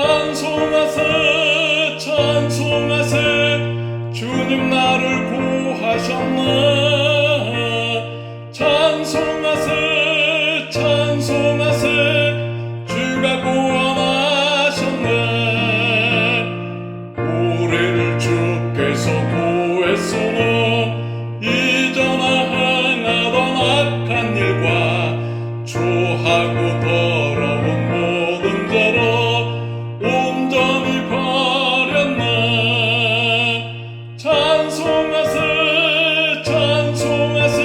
찬송하세 찬송하세 주님 나를 구하셨네. 찬송하세 찬송하세 주가 구원하셨네. 우리를 주께서 구했으니 이전에 행하던 악한 일과 주하고 더러운 모든 죄로 온전히 버렸네. 찬송하세 찬송하세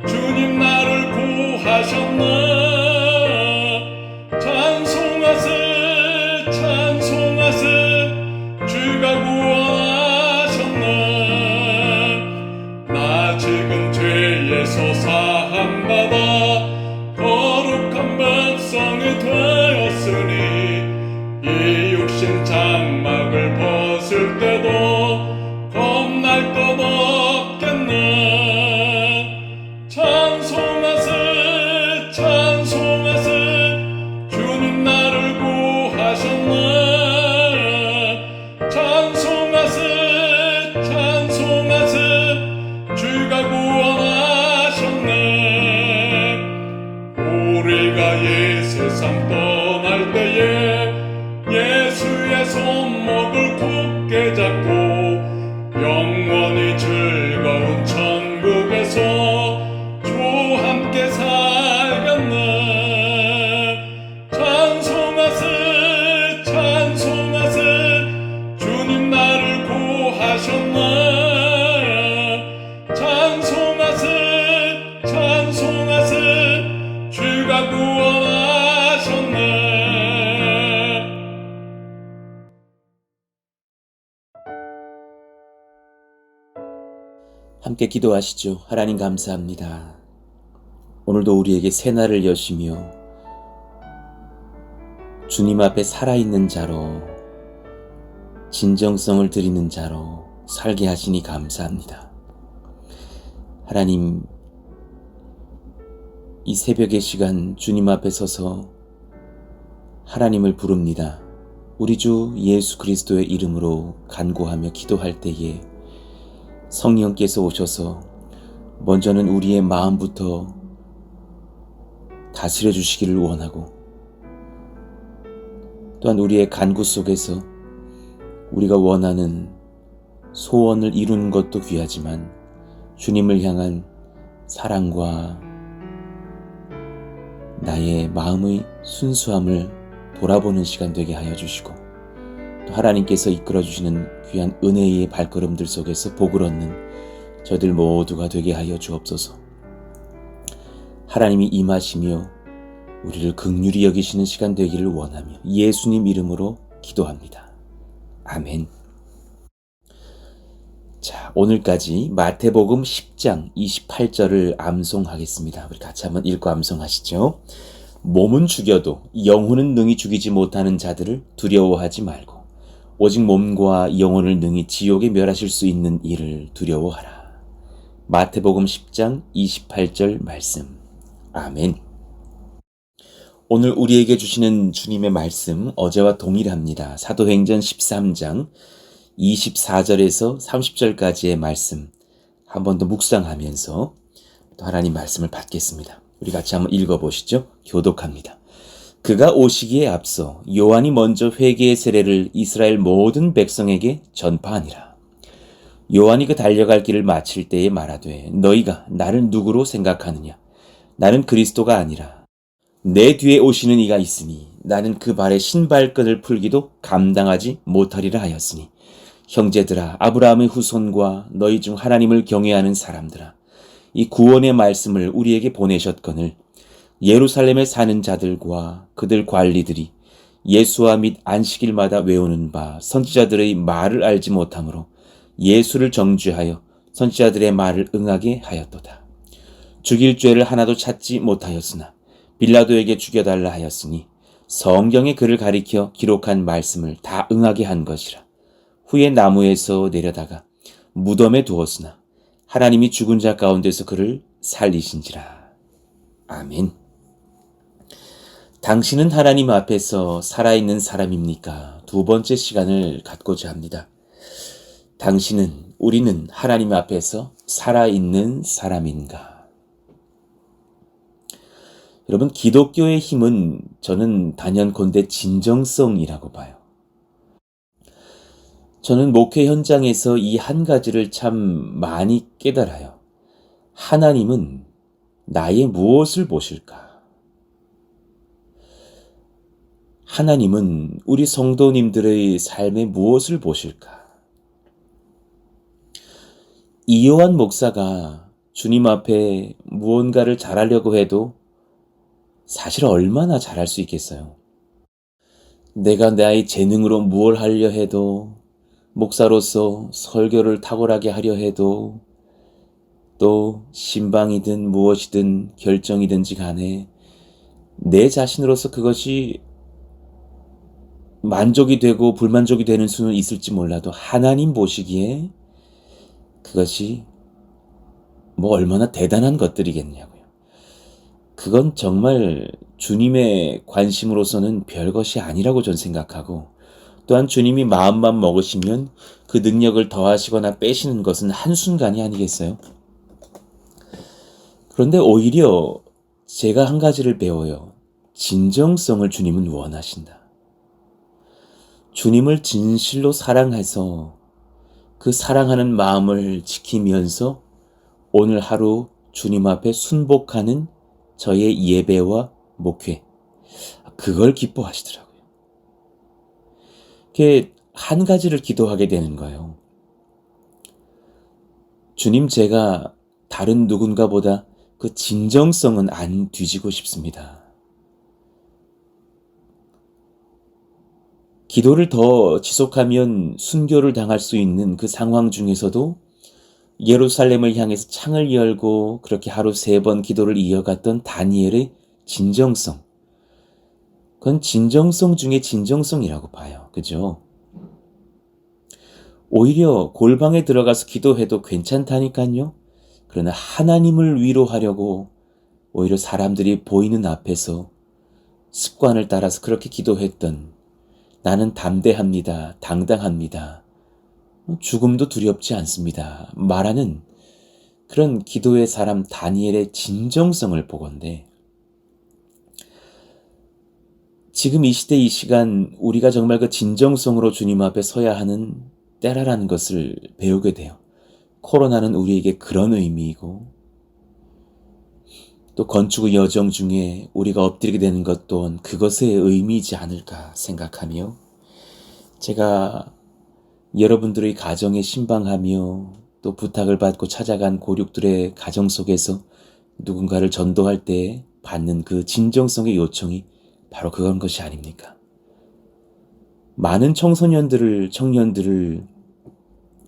주님 나를 구하셨네. 찬송하세 찬송하세 주가 구원하셨네. 나 지금 죄에서 사함받아 거룩한 백성이 되었으니 이 육신 장막을 벗을 때도 겁날 것 없겠네. 찬송하세 찬송하세 주님 나를 구하셨네. 찬송하세 찬송하세 주가 구원하셨네. 우리가 이 세상 떠날 때에 예수의 손목을 굳게 잡고 영원히 즐거운 천국에서 주와 함께 살겠네. 찬송하세 찬송하세 주님 나를 구하셨네. 찬송하세 찬송하세 주가 구원하셨네. 함께 기도하시죠. 하나님 감사합니다. 오늘도 우리에게 새날을 여시며 주님 앞에 살아있는 자로 진정성을 드리는 자로 살게 하시니 감사합니다. 하나님, 이 새벽의 시간 주님 앞에 서서 하나님을 부릅니다. 우리 주 예수 그리스도의 이름으로 간구하며 기도할 때에 성령께서 오셔서 먼저는 우리의 마음부터 다스려 주시기를 원하고, 또한 우리의 간구 속에서 우리가 원하는 소원을 이루는 것도 귀하지만 주님을 향한 사랑과 나의 마음의 순수함을 돌아보는 시간 되게 하여 주시고, 또 하나님께서 이끌어 주시는 귀한 은혜의 발걸음들 속에서 복을 얻는 저희들 모두가 되게 하여 주옵소서. 하나님이 임하시며 우리를 긍휼히 여기시는 시간 되기를 원하며 예수님 이름으로 기도합니다. 아멘. 자, 오늘까지 마태복음 10장 28절을 암송하겠습니다. 우리 같이 한번 읽고 암송하시죠. 몸은 죽여도 영혼은 능히 죽이지 못하는 자들을 두려워하지 말고 오직 몸과 영혼을 능히 지옥에 멸하실 수 있는 이를 두려워하라. 마태복음 10장 28절 말씀. 아멘. 오늘 우리에게 주시는 주님의 말씀 어제와 동일합니다. 사도행전 13장 24절에서 30절까지의 말씀 한 번 더 묵상하면서 또 하나님 말씀을 받겠습니다. 우리 같이 한번 읽어보시죠. 교독합니다. 그가 오시기에 앞서 요한이 먼저 회개의 세례를 이스라엘 모든 백성에게 전파하니라. 요한이 그 달려갈 길을 마칠 때에 말하되 너희가 나를 누구로 생각하느냐? 나는 그리스도가 아니라 내 뒤에 오시는 이가 있으니 나는 그 발의 신발끈을 풀기도 감당하지 못하리라 하였으니 형제들아, 아브라함의 후손과 너희 중 하나님을 경외하는 사람들아, 이 구원의 말씀을 우리에게 보내셨거늘 예루살렘에 사는 자들과 그들 관리들이 예수와 및 안식일마다 외우는 바 선지자들의 말을 알지 못하므로 예수를 정죄하여 선지자들의 말을 응하게 하였도다. 죽일 죄를 하나도 찾지 못하였으나 빌라도에게 죽여달라 하였으니 성경에 그를 가리켜 기록한 말씀을 다 응하게 한 것이라. 후에 나무에서 내려다가 무덤에 두었으나 하나님이 죽은 자 가운데서 그를 살리신지라. 아멘. 당신은 하나님 앞에서 살아있는 사람입니까? 두 번째 시간을 갖고자 합니다. 우리는 하나님 앞에서 살아있는 사람인가? 여러분, 기독교의 힘은 저는 단연컨대 진정성이라고 봐요. 저는 목회 현장에서 이 한 가지를 참 많이 깨달아요. 하나님은 나의 무엇을 보실까? 하나님은 우리 성도님들의 삶에 무엇을 보실까? 이요한 목사가 주님 앞에 무언가를 잘하려고 해도 사실 얼마나 잘할 수 있겠어요? 내가 나의 재능으로 무엇 하려 해도, 목사로서 설교를 탁월하게 하려 해도, 또 신방이든 무엇이든 결정이든지 간에 내 자신으로서 그것이 만족이 되고 불만족이 되는 수는 있을지 몰라도 하나님 보시기에 그것이 얼마나 대단한 것들이겠냐고요. 그건 정말 주님의 관심으로서는 별것이 아니라고 전 생각하고, 또한 주님이 마음만 먹으시면 그 능력을 더하시거나 빼시는 것은 한순간이 아니겠어요? 그런데 오히려 제가 한 가지를 배워요. 진정성을 주님은 원하신다. 주님을 진실로 사랑해서 그 사랑하는 마음을 지키면서 오늘 하루 주님 앞에 순복하는 저의 예배와 목회, 그걸 기뻐하시더라고요. 그게 한 가지를 기도하게 되는 거예요. 주님, 제가 다른 누군가보다 그 진정성은 안 뒤지고 싶습니다. 기도를 더 지속하면 순교를 당할 수 있는 그 상황 중에서도 예루살렘을 향해서 창을 열고 그렇게 하루 3번 기도를 이어갔던 다니엘의 진정성. 그건 진정성 중에 진정성이라고 봐요. 그죠? 오히려 골방에 들어가서 기도해도 괜찮다니까요. 그러나 하나님을 위로하려고 오히려 사람들이 보이는 앞에서 습관을 따라서 그렇게 기도했던, 나는 담대합니다. 당당합니다. 죽음도 두렵지 않습니다. 말하는 그런 기도의 사람 다니엘의 진정성을 보건대, 지금 이 시대 이 시간 우리가 정말 그 진정성으로 주님 앞에 서야 하는 때라라는 것을 배우게 돼요. 코로나는 우리에게 그런 의미이고, 또 건축의 여정 중에 우리가 엎드리게 되는 것 또한 그것의 의미이지 않을까 생각하며, 제가 여러분들의 가정에 신방하며 또 부탁을 받고 찾아간 고륙들의 가정 속에서 누군가를 전도할 때 받는 그 진정성의 요청이 바로 그런 것이 아닙니까? 많은 청년들을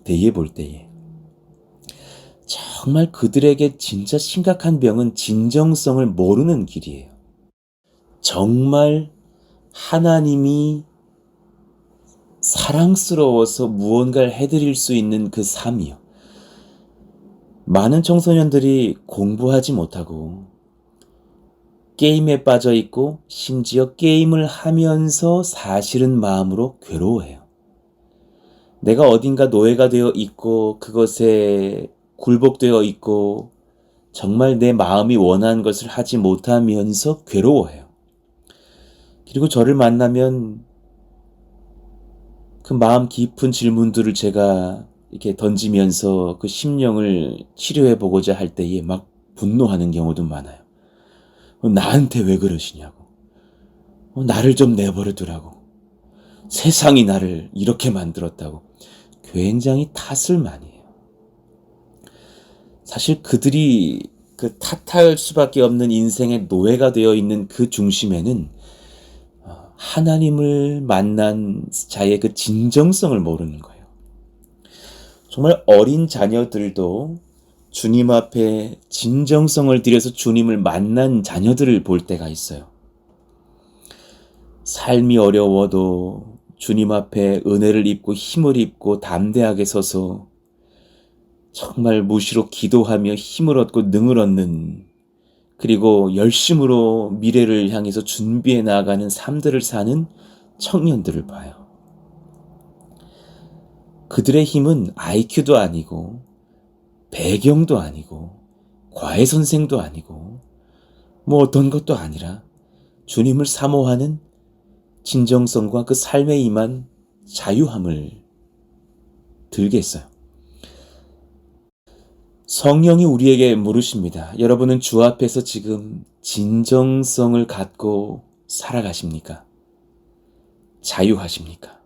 대해 볼 때에 정말 그들에게 진짜 심각한 병은 진정성을 모르는 길이에요. 정말 하나님이 사랑스러워서 무언가를 해드릴 수 있는 그 삶이요. 많은 청소년들이 공부하지 못하고 게임에 빠져 있고, 심지어 게임을 하면서 사실은 마음으로 괴로워해요. 내가 어딘가 노예가 되어 있고 그것에 굴복되어 있고 정말 내 마음이 원하는 것을 하지 못하면서 괴로워해요. 그리고 저를 만나면 그 마음 깊은 질문들을 제가 이렇게 던지면서 그 심령을 치료해 보고자 할 때에 막 분노하는 경우도 많아요. 나한테 왜 그러시냐고. 나를 좀 내버려 두라고. 세상이 나를 이렇게 만들었다고. 굉장히 탓을 많이 해요. 사실 그들이 그 탓할 수밖에 없는 인생의 노예가 되어 있는 그 중심에는 하나님을 만난 자의 그 진정성을 모르는 거예요. 정말 어린 자녀들도 주님 앞에 진정성을 들여서 주님을 만난 자녀들을 볼 때가 있어요. 삶이 어려워도 주님 앞에 은혜를 입고 힘을 입고 담대하게 서서 정말 무시로 기도하며 힘을 얻고 능을 얻는 그리고 열심으로 미래를 향해서 준비해 나아가는 삶들을 사는 청년들을 봐요. 그들의 힘은 IQ도 아니고 배경도 아니고 과외 선생도 아니고 뭐 어떤 것도 아니라 주님을 사모하는 진정성과 그 삶에 임한 자유함을 들겠어요. 성령이 우리에게 물으십니다. 여러분은 주 앞에서 지금 진정성을 갖고 살아가십니까? 자유하십니까?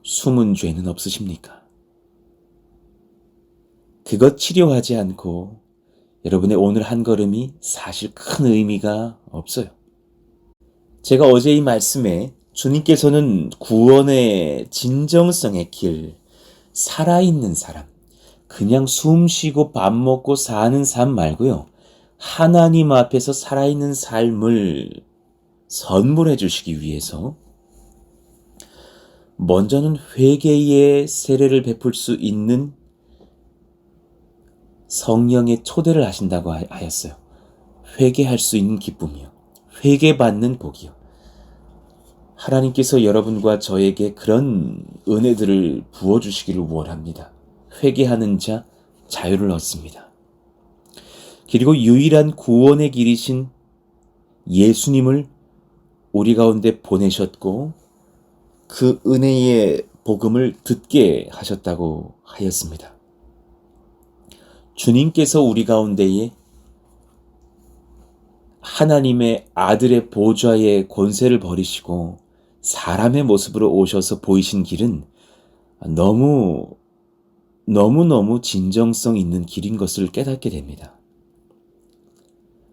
숨은 죄는 없으십니까? 그것 치료하지 않고 여러분의 오늘 한 걸음이 사실 큰 의미가 없어요. 제가 어제 이 말씀에 주님께서는 구원의 진정성의 길, 살아있는 사람, 그냥 숨 쉬고 밥 먹고 사는 삶 말고요. 하나님 앞에서 살아있는 삶을 선물해 주시기 위해서 먼저는 회개의 세례를 베풀 수 있는 성령의 초대를 하신다고 하였어요. 회개할 수 있는 기쁨이요. 회개받는 복이요. 하나님께서 여러분과 저에게 그런 은혜들을 부어주시기를 원합니다. 회개하는 자 자유를 얻습니다. 그리고 유일한 구원의 길이신 예수님을 우리 가운데 보내셨고 그 은혜의 복음을 듣게 하셨다고 하였습니다. 주님께서 우리 가운데에 하나님의 아들의 보좌의 권세를 버리시고 사람의 모습으로 오셔서 보이신 길은 너무너무 진정성 있는 길인 것을 깨닫게 됩니다.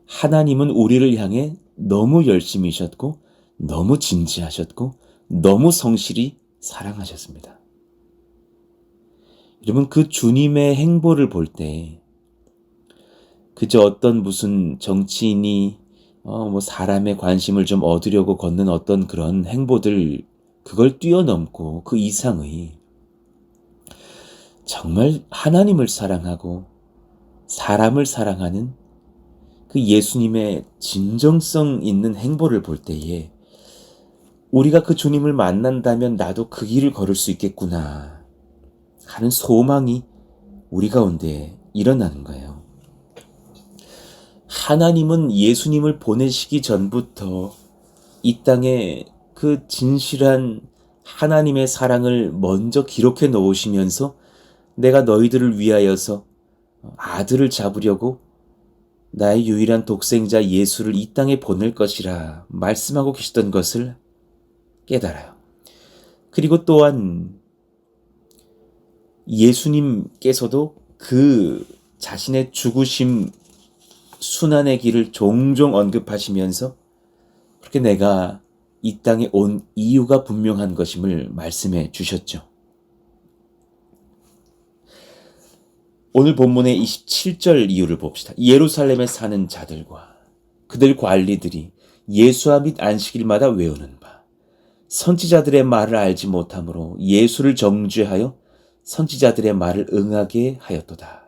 하나님은 우리를 향해 너무 열심히셨고 너무 진지하셨고 너무 성실히 사랑하셨습니다. 여러분, 그 주님의 행보를 볼 때 그저 어떤 무슨 정치인이 사람의 관심을 좀 얻으려고 걷는 어떤 그런 행보들, 그걸 뛰어넘고 그 이상의 정말 하나님을 사랑하고 사람을 사랑하는 그 예수님의 진정성 있는 행보를 볼 때에 우리가 그 주님을 만난다면 나도 그 길을 걸을 수 있겠구나 하는 소망이 우리 가운데 일어나는 거예요. 하나님은 예수님을 보내시기 전부터 이 땅에 그 진실한 하나님의 사랑을 먼저 기록해 놓으시면서 내가 너희들을 위하여서 아들을 잡으려고 나의 유일한 독생자 예수를 이 땅에 보낼 것이라 말씀하고 계시던 것을 깨달아요. 그리고 또한 예수님께서도 그 자신의 죽으심 순환의 길을 종종 언급하시면서 그렇게 내가 이 땅에 온 이유가 분명한 것임을 말씀해 주셨죠. 오늘 본문의 27절 이유를 봅시다. 예루살렘에 사는 자들과 그들 관리들이 예수와 및 안식일마다 외우는 바 선지자들의 말을 알지 못하므로 예수를 정죄하여 선지자들의 말을 응하게 하였도다.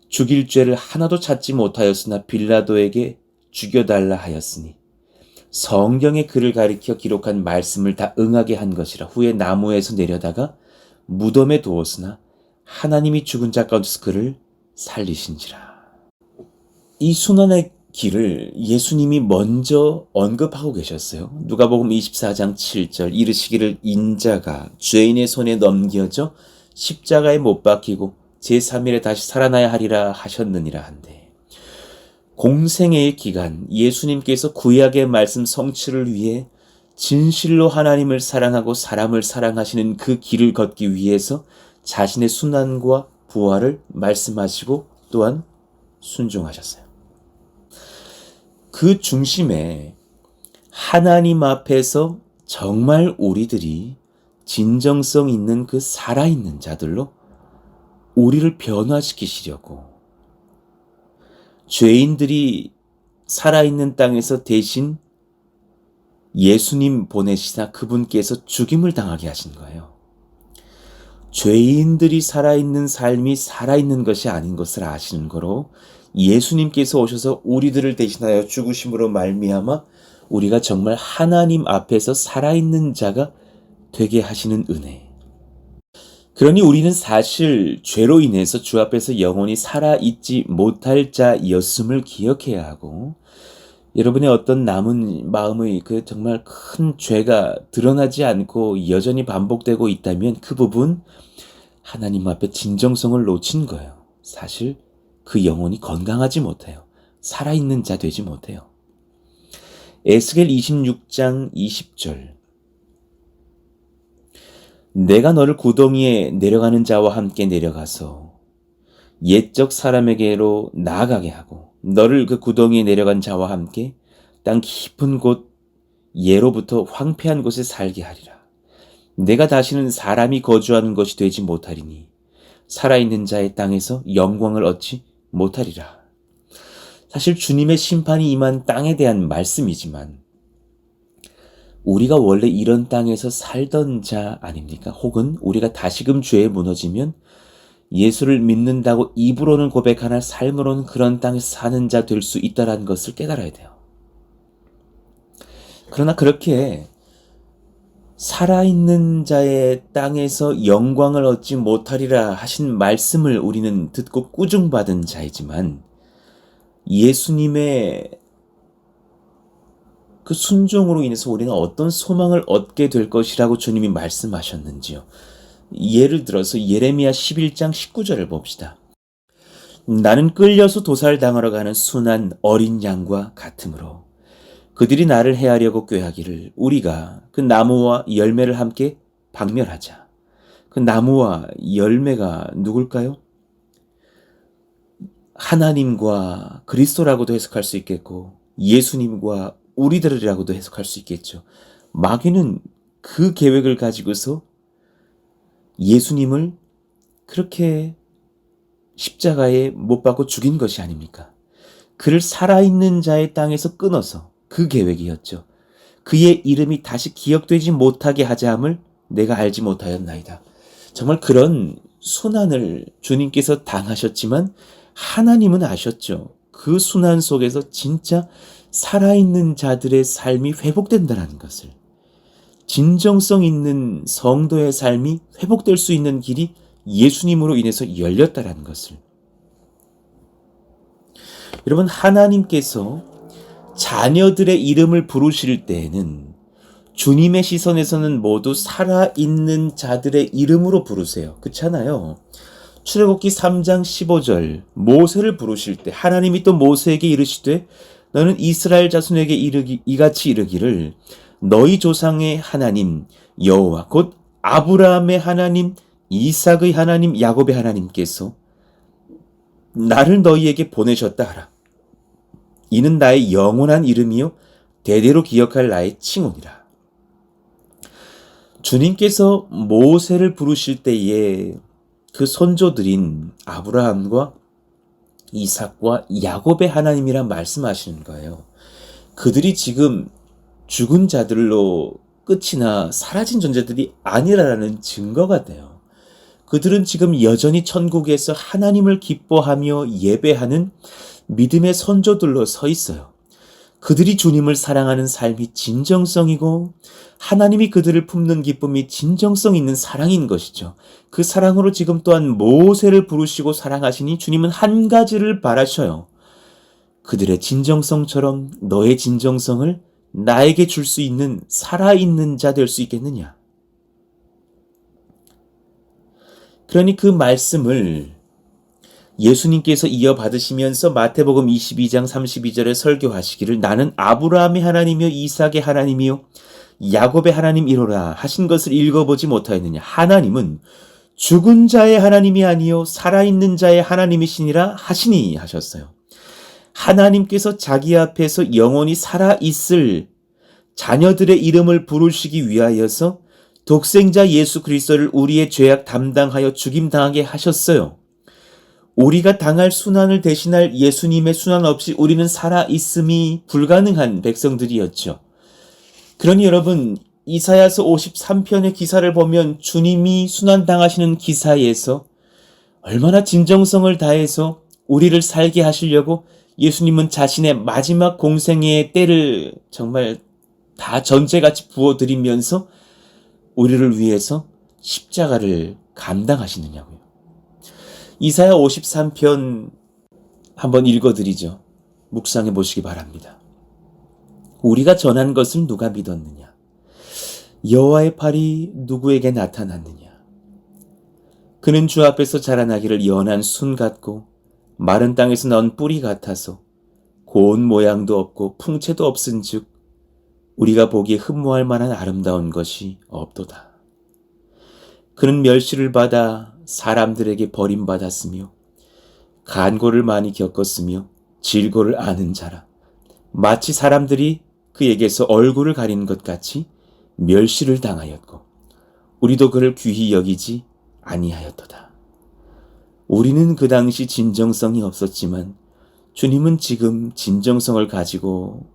죽일 죄를 하나도 찾지 못하였으나 빌라도에게 죽여달라 하였으니 성경의 글을 가리켜 기록한 말씀을 다 응하게 한 것이라. 후에 나무에서 내려다가 무덤에 두었으나 하나님이 죽은 자 가운데서 그를 살리신지라. 이 순환의 길을 예수님이 먼저 언급하고 계셨어요. 누가복음 24장 7절 이르시기를 인자가 죄인의 손에 넘겨져 십자가에 못 박히고 제3일에 다시 살아나야 하리라 하셨느니라 한데, 공생애의 기간 예수님께서 구약의 말씀 성취를 위해 진실로 하나님을 사랑하고 사람을 사랑하시는 그 길을 걷기 위해서 자신의 순환과 부활을 말씀하시고 또한 순종하셨어요. 그 중심에 하나님 앞에서 정말 우리들이 진정성 있는 그 살아있는 자들로 우리를 변화시키시려고 죄인들이 살아있는 땅에서 대신 예수님 보내시사 그분께서 죽임을 당하게 하신 거예요. 죄인들이 살아있는 삶이 살아있는 것이 아닌 것을 아시는 거로 예수님께서 오셔서 우리들을 대신하여 죽으심으로 말미암아 우리가 정말 하나님 앞에서 살아있는 자가 되게 하시는 은혜. 그러니 우리는 사실 죄로 인해서 주 앞에서 영원히 살아있지 못할 자였음을 기억해야 하고, 여러분의 어떤 남은 마음의 그 정말 큰 죄가 드러나지 않고 여전히 반복되고 있다면 그 부분 하나님 앞에 진정성을 놓친 거예요. 사실 그 영혼이 건강하지 못해요. 살아있는 자 되지 못해요. 에스겔 26장 20절. 내가 너를 구덩이에 내려가는 자와 함께 내려가서 옛적 사람에게로 나아가게 하고 너를 그 구덩이에 내려간 자와 함께 땅 깊은 곳 예로부터 황폐한 곳에 살게 하리라. 내가 다시는 사람이 거주하는 것이 되지 못하리니 살아있는 자의 땅에서 영광을 얻지 못하리라. 사실 주님의 심판이 임한 땅에 대한 말씀이지만 우리가 원래 이런 땅에서 살던 자 아닙니까? 혹은 우리가 다시금 죄에 무너지면 예수를 믿는다고 입으로는 고백하나 삶으로는 그런 땅에서 사는 자 될 수 있다는 것을 깨달아야 돼요. 그러나 그렇게 살아있는 자의 땅에서 영광을 얻지 못하리라 하신 말씀을 우리는 듣고 꾸중받은 자이지만 예수님의 그 순종으로 인해서 우리는 어떤 소망을 얻게 될 것이라고 주님이 말씀하셨는지요. 예를 들어서 예레미야 11장 19절을 봅시다. 나는 끌려서 도살당하러 가는 순한 어린 양과 같으므로 그들이 나를 해하려고 꾀하기를 우리가 그 나무와 열매를 함께 박멸하자. 그 나무와 열매가 누굴까요? 하나님과 그리스도라고도 해석할 수 있겠고 예수님과 우리들이라고도 해석할 수 있겠죠. 마귀는 그 계획을 가지고서 예수님을 그렇게 십자가에 못 박고 죽인 것이 아닙니까? 그를 살아있는 자의 땅에서 끊어서 그 계획이었죠. 그의 이름이 다시 기억되지 못하게 하자 함을 내가 알지 못하였나이다. 정말 그런 순환을 주님께서 당하셨지만 하나님은 아셨죠. 그 순환 속에서 진짜 살아있는 자들의 삶이 회복된다는 것을, 진정성 있는 성도의 삶이 회복될 수 있는 길이 예수님으로 인해서 열렸다는 것을. 여러분, 하나님께서 자녀들의 이름을 부르실 때에는 주님의 시선에서는 모두 살아있는 자들의 이름으로 부르세요. 그렇잖아요. 출애굽기 3장 15절 모세를 부르실 때 하나님이 또 모세에게 이르시되 너는 이스라엘 자손에게 이같이 이르기를 너희 조상의 하나님 여호와 곧 아브라함의 하나님 이삭의 하나님 야곱의 하나님께서 나를 너희에게 보내셨다 하라. 이는 나의 영원한 이름이요 대대로 기억할 나의 칭호니라. 주님께서 모세를 부르실 때에 그 손조들인 아브라함과 이삭과 야곱의 하나님이란 말씀하시는 거예요. 그들이 지금 죽은 자들로 끝이나 사라진 존재들이 아니라는 증거가 돼요. 그들은 지금 여전히 천국에서 하나님을 기뻐하며 예배하는 믿음의 선조들로 서 있어요. 그들이 주님을 사랑하는 삶이 진정성이고 하나님이 그들을 품는 기쁨이 진정성 있는 사랑인 것이죠. 그 사랑으로 지금 또한 모세를 부르시고 사랑하시니 주님은 한 가지를 바라셔요. 그들의 진정성처럼 너의 진정성을 나에게 줄 수 있는 살아있는 자 될 수 있겠느냐. 그러니 그 말씀을 예수님께서 이어받으시면서 마태복음 22장 32절에 설교하시기를 나는 아브라함의 하나님이요 이삭의 하나님이요 야곱의 하나님이로라 하신 것을 읽어보지 못하였느냐. 하나님은 죽은 자의 하나님이 아니요 살아있는 자의 하나님이시니라 하시니 하셨어요. 하나님께서 자기 앞에서 영원히 살아있을 자녀들의 이름을 부르시기 위하여서 독생자 예수 그리스도를 우리의 죄악 담당하여 죽임당하게 하셨어요. 우리가 당할 순환을 대신할 예수님의 순환 없이 우리는 살아있음이 불가능한 백성들이었죠. 그러니 여러분, 이사야서 53편의 기사를 보면 주님이 순환당하시는 기사에서 얼마나 진정성을 다해서 우리를 살게 하시려고 예수님은 자신의 마지막 공생의 때를 정말 다 전제같이 부어드리면서 우리를 위해서 십자가를 감당하시느냐고요. 이사야 53편 한번 읽어드리죠. 묵상해 보시기 바랍니다. 우리가 전한 것을 누가 믿었느냐? 여호와의 팔이 누구에게 나타났느냐? 그는 주 앞에서 자라나기를 연한 순 같고 마른 땅에서 난 뿌리 같아서 고운 모양도 없고 풍채도 없은즉 우리가 보기에 흠모할 만한 아름다운 것이 없도다. 그는 멸시를 받아 사람들에게 버림받았으며 간고를 많이 겪었으며 질고를 아는 자라. 마치 사람들이 그에게서 얼굴을 가리는 것 같이 멸시를 당하였고 우리도 그를 귀히 여기지 아니하였도다. 우리는 그 당시 진정성이 없었지만 주님은 지금 진정성을 가지고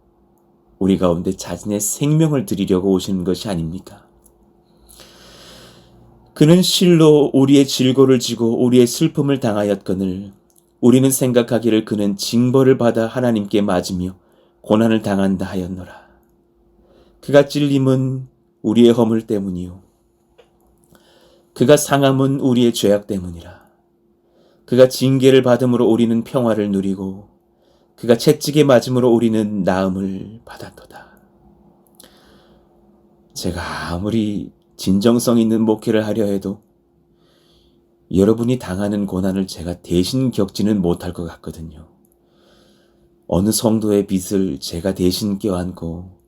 우리 가운데 자신의 생명을 드리려고 오시는 것이 아닙니까? 그는 실로 우리의 질고를 지고 우리의 슬픔을 당하였거늘 우리는 생각하기를 그는 징벌을 받아 하나님께 맞으며 고난을 당한다 하였노라. 그가 찔림은 우리의 허물 때문이요 그가 상함은 우리의 죄악 때문이라. 그가 징계를 받음으로 우리는 평화를 누리고 그가 채찍에 맞음으로 우리는 나음을 받았도다. 제가 아무리 진정성 있는 목회를 하려 해도 여러분이 당하는 고난을 제가 대신 겪지는 못할 것 같거든요. 어느 성도의 빚을 제가 대신 껴안고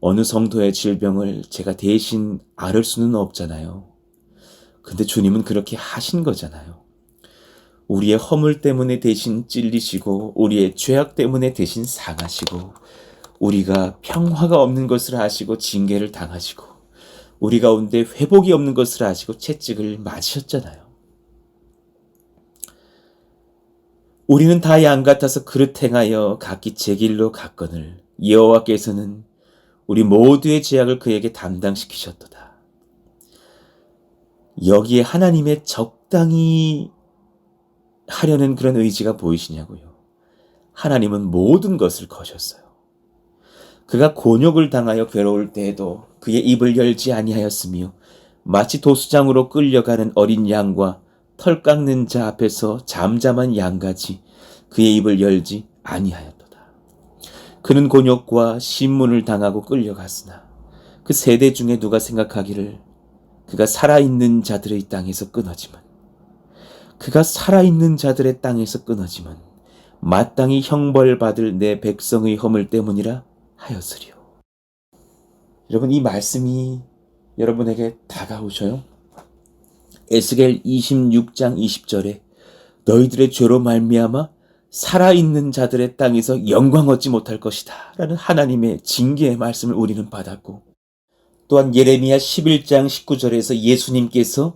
어느 성도의 질병을 제가 대신 앓을 수는 없잖아요. 근데 주님은 그렇게 하신 거잖아요. 우리의 허물 때문에 대신 찔리시고 우리의 죄악 때문에 대신 상하시고 우리가 평화가 없는 것을 아시고 징계를 당하시고 우리 가운데 회복이 없는 것을 아시고 채찍을 맞으셨잖아요. 우리는 다 양 같아서 그릇 행하여 각기 제 길로 갔거늘 여호와께서는 우리 모두의 죄악을 그에게 담당시키셨도다. 여기에 하나님의 적당히 하려는 그런 의지가 보이시냐고요. 하나님은 모든 것을 거셨어요. 그가 곤욕을 당하여 괴로울 때에도 그의 입을 열지 아니하였으며 마치 도수장으로 끌려가는 어린 양과 털 깎는 자 앞에서 잠잠한 양같이 그의 입을 열지 아니하였도다. 그는 곤욕과 신문을 당하고 끌려갔으나 그 세대 중에 누가 생각하기를 그가 살아있는 자들의 땅에서 끊어지면 마땅히 형벌받을 내 백성의 허물 때문이라 하였으리요. 여러분, 이 말씀이 여러분에게 다가오셔요? 에스겔 26장 20절에 너희들의 죄로 말미암아 살아있는 자들의 땅에서 영광 얻지 못할 것이다 라는 하나님의 징계의 말씀을 우리는 받았고, 또한 예레미야 11장 19절에서 예수님께서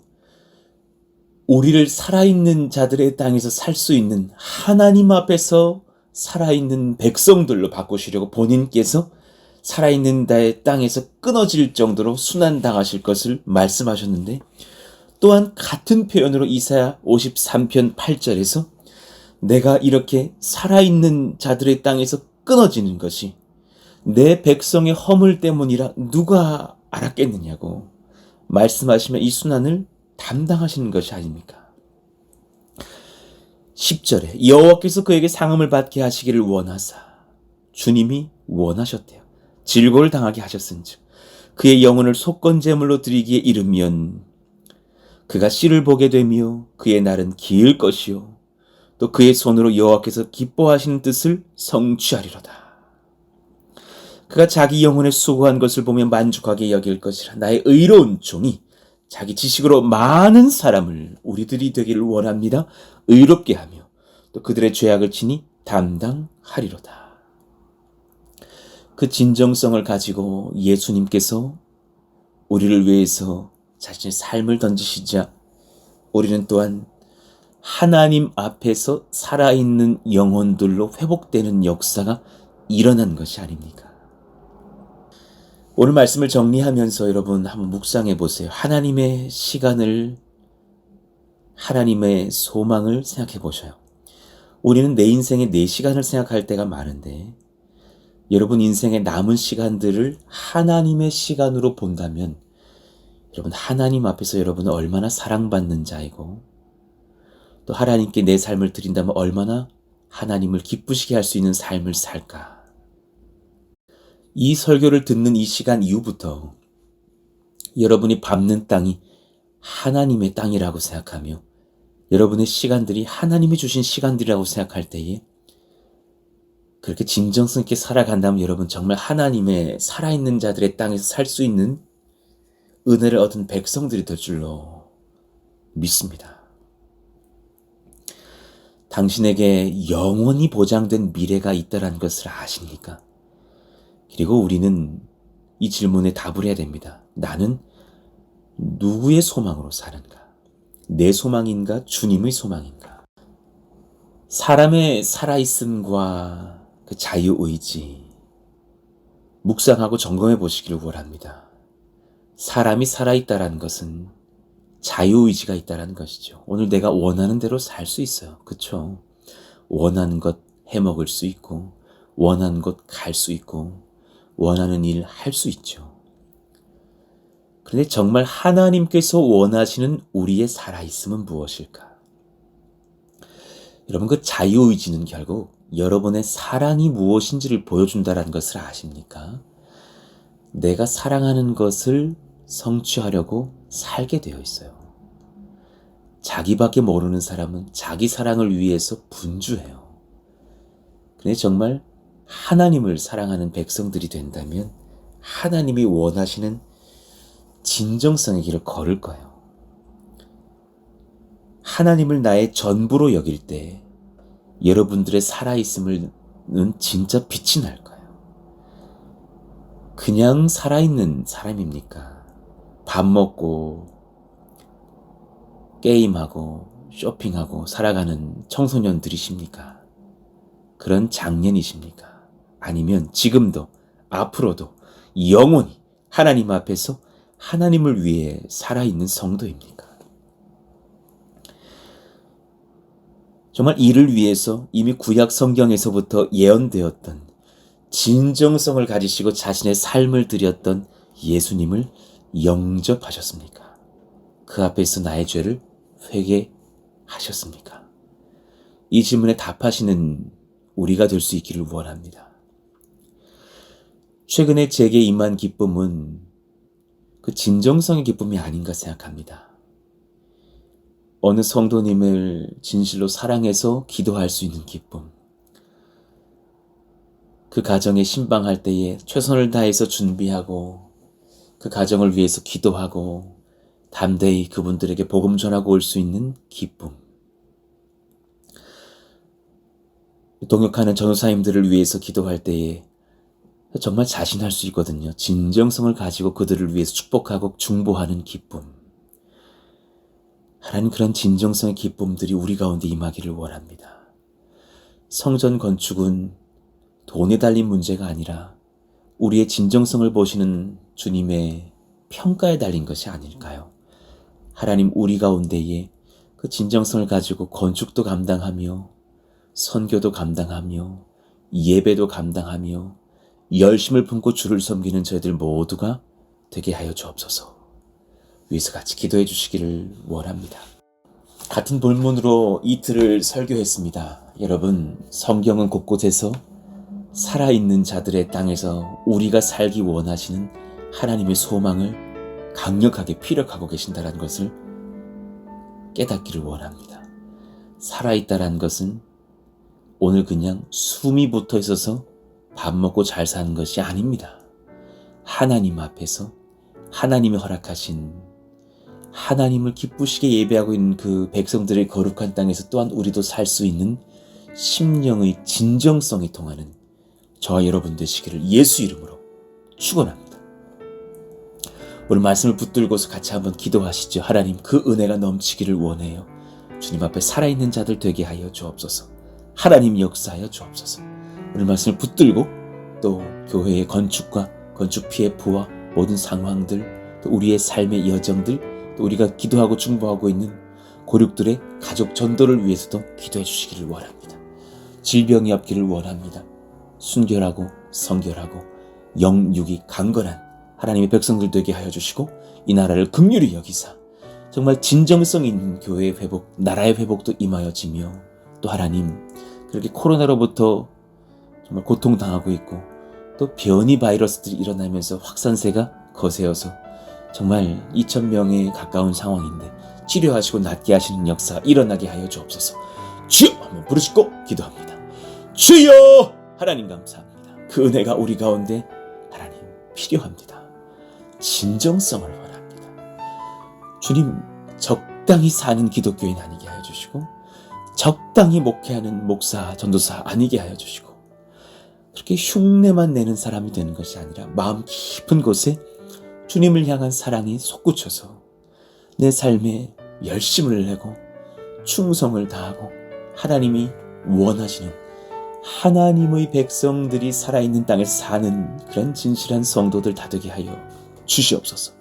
우리를 살아있는 자들의 땅에서 살 수 있는 하나님 앞에서 살아있는 백성들로 바꾸시려고 본인께서 살아있는 자의 땅에서 끊어질 정도로 순환당하실 것을 말씀하셨는데, 또한 같은 표현으로 이사야 53편 8절에서 내가 이렇게 살아있는 자들의 땅에서 끊어지는 것이 내 백성의 허물 때문이라 누가 알았겠느냐고 말씀하시며 이 순환을 담당하시는 것이 아닙니까? 10절에 여호와께서 그에게 상음을 받게 하시기를 원하사, 주님이 원하셨대요. 질고를 당하게 하셨은즉 그의 영혼을 속건제물로 드리기에 이르면 그가 씨를 보게 되며 그의 날은 길 것이요 또 그의 손으로 여호와께서 기뻐하시는 뜻을 성취하리로다. 그가 자기 영혼에 수고한 것을 보며 만족하게 여길 것이라. 나의 의로운 종이 자기 지식으로 많은 사람을 우리들이 되기를 원합니다. 의롭게 하며 또 그들의 죄악을 친히 담당하리로다. 그 진정성을 가지고 예수님께서 우리를 위해서 자신의 삶을 던지시자 우리는 또한 하나님 앞에서 살아있는 영혼들로 회복되는 역사가 일어난 것이 아닙니까? 오늘 말씀을 정리하면서 여러분 한번 묵상해 보세요. 하나님의 시간을, 하나님의 소망을 생각해 보셔요. 우리는 내 인생의 4시간을 생각할 때가 많은데 여러분 인생의 남은 시간들을 하나님의 시간으로 본다면 여러분 하나님 앞에서 여러분은 얼마나 사랑받는 자이고 또 하나님께 내 삶을 드린다면 얼마나 하나님을 기쁘시게 할 수 있는 삶을 살까. 이 설교를 듣는 이 시간 이후부터 여러분이 밟는 땅이 하나님의 땅이라고 생각하며 여러분의 시간들이 하나님이 주신 시간들이라고 생각할 때에 그렇게 진정성 있게 살아간다면 여러분 정말 하나님의 살아있는 자들의 땅에서 살 수 있는 은혜를 얻은 백성들이 될 줄로 믿습니다. 당신에게 영원히 보장된 미래가 있다는 것을 아십니까? 그리고 우리는 이 질문에 답을 해야 됩니다. 나는 누구의 소망으로 사는가? 내 소망인가? 주님의 소망인가? 사람의 살아있음과 그 자유의지 묵상하고 점검해 보시기를 원합니다. 사람이 살아있다라는 것은 자유의지가 있다라는 것이죠. 오늘 내가 원하는 대로 살 수 있어요. 그렇죠? 원하는 것 해먹을 수 있고 원하는 곳 갈 수 있고 원하는 일 할 수 있죠. 그런데 정말 하나님께서 원하시는 우리의 살아있음은 무엇일까? 여러분 그 자유의지는 결국 여러분의 사랑이 무엇인지를 보여준다는 것을 아십니까? 내가 사랑하는 것을 성취하려고 살게 되어 있어요. 자기밖에 모르는 사람은 자기 사랑을 위해서 분주해요. 그런데 정말 하나님을 사랑하는 백성들이 된다면 하나님이 원하시는 진정성의 길을 걸을 거예요. 하나님을 나의 전부로 여길 때 여러분들의 살아있음은 진짜 빛이 날 거예요. 그냥 살아있는 사람입니까? 밥 먹고 게임하고 쇼핑하고 살아가는 청소년들이십니까? 그런 장년이십니까? 아니면 지금도 앞으로도 영원히 하나님 앞에서 하나님을 위해 살아있는 성도입니까? 정말 이를 위해서 이미 구약 성경에서부터 예언되었던 진정성을 가지시고 자신의 삶을 드렸던 예수님을 영접하셨습니까? 그 앞에서 나의 죄를 회개하셨습니까? 이 질문에 답하시는 우리가 될 수 있기를 원합니다. 최근에 제게 임한 기쁨은 그 진정성의 기쁨이 아닌가 생각합니다. 어느 성도님을 진실로 사랑해서 기도할 수 있는 기쁨. 그 가정에 신방할 때에 최선을 다해서 준비하고 그 가정을 위해서 기도하고 담대히 그분들에게 복음 전하고 올 수 있는 기쁨. 동역하는 전도사님들을 위해서 기도할 때에 정말 자신할 수 있거든요. 진정성을 가지고 그들을 위해서 축복하고 중보하는 기쁨. 하나님 그런 진정성의 기쁨들이 우리 가운데 임하기를 원합니다. 성전 건축은 돈에 달린 문제가 아니라 우리의 진정성을 보시는 주님의 평가에 달린 것이 아닐까요? 하나님 우리 가운데에 그 진정성을 가지고 건축도 감당하며 선교도 감당하며 예배도 감당하며 열심을 품고 주를 섬기는 저희들 모두가 되게 하여 주옵소서. 위에서 같이 기도해 주시기를 원합니다. 같은 본문으로 이틀을 설교했습니다. 여러분, 성경은 곳곳에서 살아있는 자들의 땅에서 우리가 살기 원하시는 하나님의 소망을 강력하게 피력하고 계신다는 것을 깨닫기를 원합니다. 살아있다는 것은 오늘 그냥 숨이 붙어 있어서 밥 먹고 잘 사는 것이 아닙니다. 하나님 앞에서 하나님이 허락하신 하나님을 기쁘시게 예배하고 있는 그 백성들의 거룩한 땅에서 또한 우리도 살 수 있는 심령의 진정성이 통하는 저와 여러분 되시기를 예수 이름으로 축원합니다. 오늘 말씀을 붙들고서 같이 한번 기도하시죠. 하나님 그 은혜가 넘치기를 원해요. 주님 앞에 살아있는 자들 되게 하여 주옵소서. 하나님 역사하여 주옵소서. 오늘 말씀을 붙들고 또 교회의 건축과 건축 PF와 모든 상황들 또 우리의 삶의 여정들 또 우리가 기도하고 중보하고 있는 고륙들의 가족 전도를 위해서도 기도해 주시기를 원합니다. 질병이 없기를 원합니다. 순결하고 성결하고 영육이 강건한 하나님의 백성들 되게 하여 주시고 이 나라를 긍휼히 여기사 정말 진정성 있는 교회의 회복, 나라의 회복도 임하여지며 또 하나님 그렇게 코로나로부터 정말 고통당하고 있고 또 변이 바이러스들이 일어나면서 확산세가 거세어서 정말 2,000명에 가까운 상황인데 치료하시고 낫게 하시는 역사 일어나게 하여 주옵소서. 주여 한번 부르시고 기도합니다. 주여 하나님 감사합니다. 그 은혜가 우리 가운데 하나님 필요합니다. 진정성을 원합니다. 주님 적당히 사는 기독교인 아니게 하여 주시고 적당히 목회하는 목사 전도사 아니게 하여 주시고 그렇게 흉내만 내는 사람이 되는 것이 아니라 마음 깊은 곳에 주님을 향한 사랑이 솟구쳐서 내 삶에 열심을 내고 충성을 다하고 하나님이 원하시는 하나님의 백성들이 살아있는 땅에 사는 그런 진실한 성도들 다 되게 하여 주시옵소서.